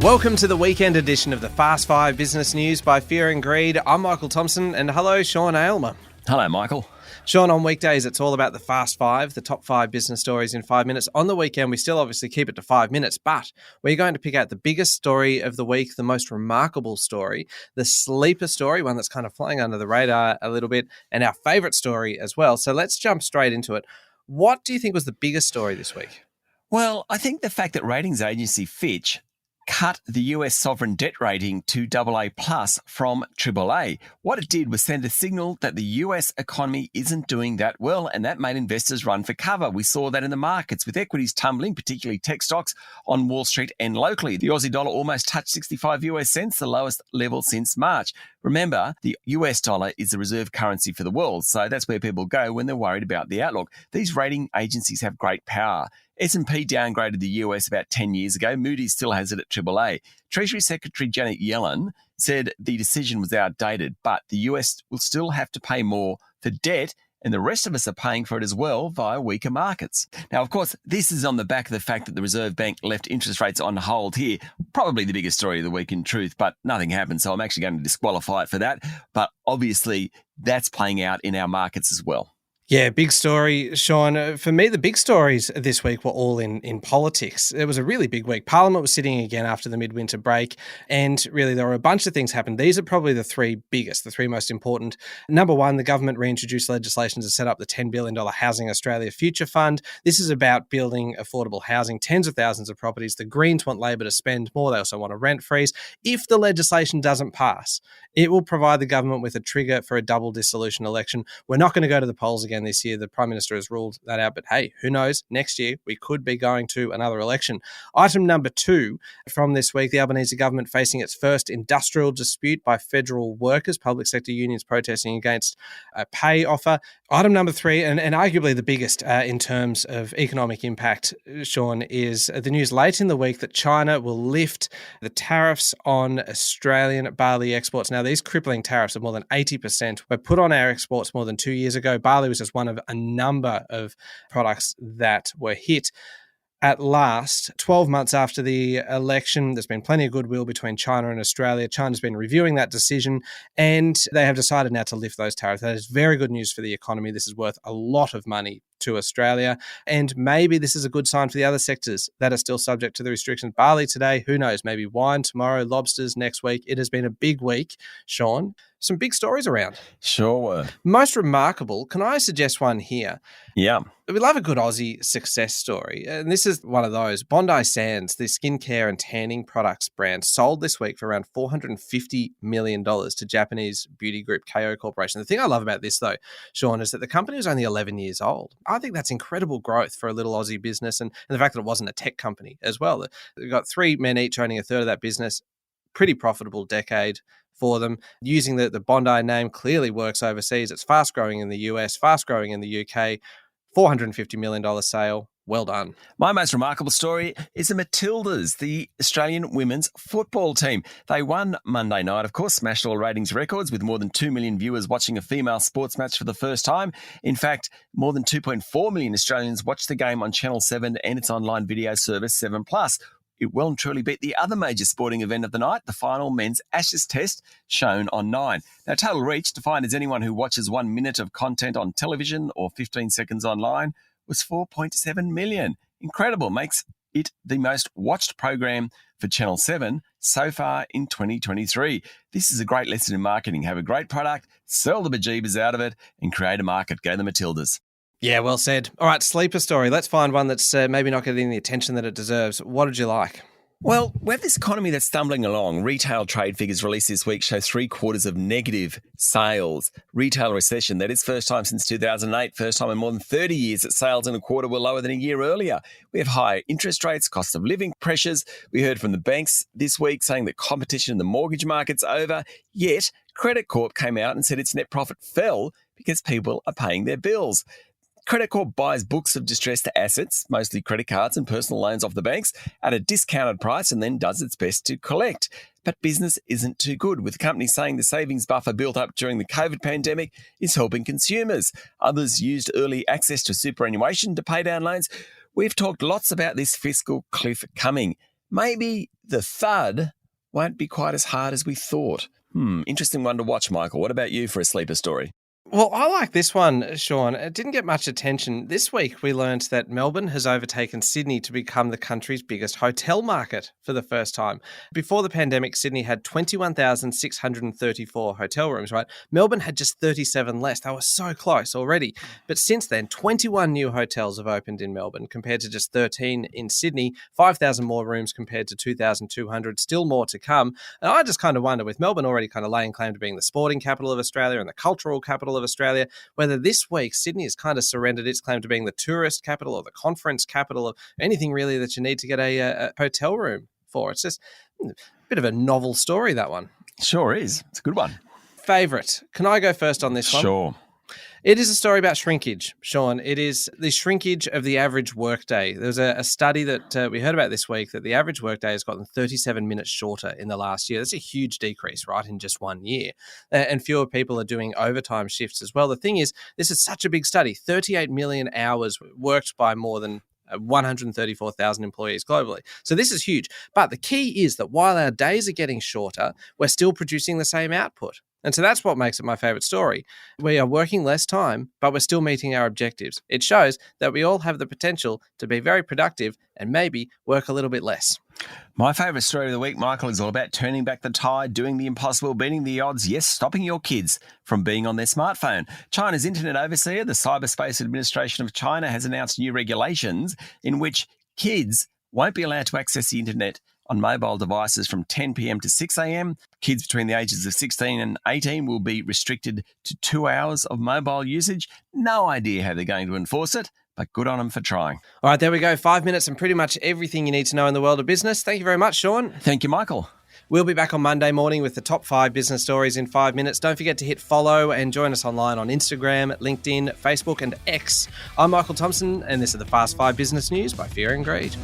Welcome to the weekend edition of the Fast 5 Business News by Fear and Greed. I'm Michael Thompson, and hello, Sean Aylmer. Hello, Michael. Sean, on weekdays, it's all about the Fast 5, the top 5 business stories in 5 minutes. On the weekend, we still obviously keep it to 5 minutes, but we're going to pick out the biggest story of the week, the most remarkable story, the sleeper story, one that's kind of flying under the radar a little bit, and our favourite story as well. So let's jump straight into it. What do you think was the biggest story this week? Well, I think the fact that ratings agency Fitch cut the US sovereign debt rating to AA plus from AAA. What it did was send a signal that the US economy isn't doing that well, and that made investors run for cover. We saw that in the markets with equities tumbling, particularly tech stocks on Wall Street and locally. The Aussie dollar almost touched 65 US cents, the lowest level since March. Remember, the US dollar is the reserve currency for the world, so that's where people go when they're worried about the outlook. These rating agencies have great power. S&P downgraded the US about 10 years ago. Moody's still has it at AAA. Treasury Secretary Janet Yellen said the decision was outdated, but the US will still have to pay more for debt, and the rest of us are paying for it as well via weaker markets. Now, of course, this is on the back of the fact that the Reserve Bank left interest rates on hold here. Probably the biggest story of the week in truth, but nothing happened, so I'm actually going to disqualify it for that. But obviously, that's playing out in our markets as well. Yeah, big story, Sean. For me, the big stories this week were all in politics. It was a really big week. Parliament was sitting again after the midwinter break, and really there were a bunch of things happened. These are probably the three biggest, the three most important. Number one, the government reintroduced legislation to set up the $10 billion Housing Australia Future Fund. This is about building affordable housing, tens of thousands of properties. The Greens want Labor to spend more. They also want a rent freeze. If the legislation doesn't pass, it will provide the government with a trigger for a double dissolution election. We're not going to go to the polls again this year. The Prime Minister has ruled that out, but hey, who knows? Next year, we could be going to another election. Item number 2 from this week, the Albanese government facing its first industrial dispute by federal workers, public sector unions protesting against a pay offer. Item number 3, and arguably the biggest in terms of economic impact, Sean, is the news late in the week that China will lift the tariffs on Australian barley exports. Now, these crippling tariffs of more than 80% were put on our exports more than 2 years ago. Barley was just one of a number of products that were hit. At last, 12 months after the election, there's been plenty of goodwill between China and Australia. China's been reviewing that decision, and they have decided now to lift those tariffs. That is very good news for the economy. This is worth a lot of money to Australia, and maybe this is a good sign for the other sectors that are still subject to the restrictions. Barley today, who knows, maybe wine tomorrow, lobsters next week. It has been a big week, Sean. Some big stories around. Sure were. Most remarkable, can I suggest one here? Yeah. We love a good Aussie success story, and this is one of those. Bondi Sands, the skincare and tanning products brand, sold this week for around $450 million to Japanese beauty group KO Corporation. The thing I love about this, though, Sean, is that the company was only 11 years old. I think that's incredible growth for a little Aussie business, and the fact that it wasn't a tech company as well. They've got 3 men each owning a third of that business. Pretty profitable decade for them. Using the Bondi name clearly works overseas. It's fast growing in the US, fast growing in the UK. $450 million sale. Well done. My most remarkable story is the Matildas, the Australian women's football team. They won Monday night, of course, smashed all ratings records with more than 2 million viewers watching a female sports match for the first time. In fact, more than 2.4 million Australians watched the game on Channel 7 and its online video service 7 Plus. It well and truly beat the other major sporting event of the night, the final men's Ashes Test, shown on 9. Now, total reach, defined as anyone who watches 1 minute of content on television or 15 seconds online, was 4.7 million. Incredible. Makes it the most watched program for Channel 7 so far in 2023. This is a great lesson in marketing. Have a great product, sell the bejeebers out of it, and create a market. Go the Matildas. Yeah, well said. All right, sleeper story. Let's find one that's maybe not getting the attention that it deserves. What did you like? Well, we have this economy that's stumbling along. Retail trade figures released this week show 3 quarters of negative sales. Retail recession, that is first time since 2008, first time in more than 30 years that sales in a quarter were lower than a year earlier. We have higher interest rates, cost of living pressures. We heard from the banks this week saying that competition in the mortgage market's over. Yet, Credit Corp came out and said its net profit fell because people are paying their bills. Credit Corp buys books of distressed assets, mostly credit cards and personal loans off the banks, at a discounted price and then does its best to collect. But business isn't too good, with the company saying the savings buffer built up during the COVID pandemic is helping consumers. Others used early access to superannuation to pay down loans. We've talked lots about this fiscal cliff coming. maybe the thud won't be quite as hard as we thought. Interesting one to watch, Michael. What about you for a sleeper story? Well, I like this one, Sean. It didn't get much attention. This week, we learned that Melbourne has overtaken Sydney to become the country's biggest hotel market for the first time. Before the pandemic, Sydney had 21,634 hotel rooms, right? Melbourne had just 37 less. They were so close already. But since then, 21 new hotels have opened in Melbourne compared to just 13 in Sydney, 5,000 more rooms compared to 2,200, still more to come. And I just kind of wonder, with Melbourne already kind of laying claim to being the sporting capital of Australia and the cultural capital of Australia, whether this week Sydney has kind of surrendered its claim to being the tourist capital or the conference capital of anything really that you need to get a hotel room for. It's just a bit of a novel story, that one. Sure is. It's a good one. Favourite. Can I go first on this one? Sure. It is a story about shrinkage, Sean. It is the shrinkage of the average workday. There was a study that we heard about this week that the average workday has gotten 37 minutes shorter in the last year. That's a huge decrease, right, in just 1 year. And fewer people are doing overtime shifts as well. The thing is, this is such a big study. 38 million hours worked by more than 134,000 employees globally. So this is huge. But the key is that while our days are getting shorter, we're still producing the same output. And so that's what makes it my favourite story. We are working less time, but we're still meeting our objectives. It shows that we all have the potential to be very productive and maybe work a little bit less. My favourite story of the week, Michael, is all about turning back the tide, doing the impossible, beating the odds, yes, stopping your kids from being on their smartphone. China's Internet Overseer, the Cyberspace Administration of China, has announced new regulations in which kids won't be allowed to access the internet on mobile devices from 10 p.m. to 6 a.m. Kids between the ages of 16 and 18 will be restricted to 2 hours of mobile usage. No idea how they're going to enforce it, but good on them for trying. All right, there we go. 5 minutes and pretty much everything you need to know in the world of business. Thank you very much, Sean. Thank you, Michael. We'll be back on Monday morning with the top 5 business stories in 5 minutes. Don't forget to hit follow and join us online on Instagram, LinkedIn, Facebook and X. I'm Michael Thompson, and this is the Fast 5 Business News by Fear and Greed.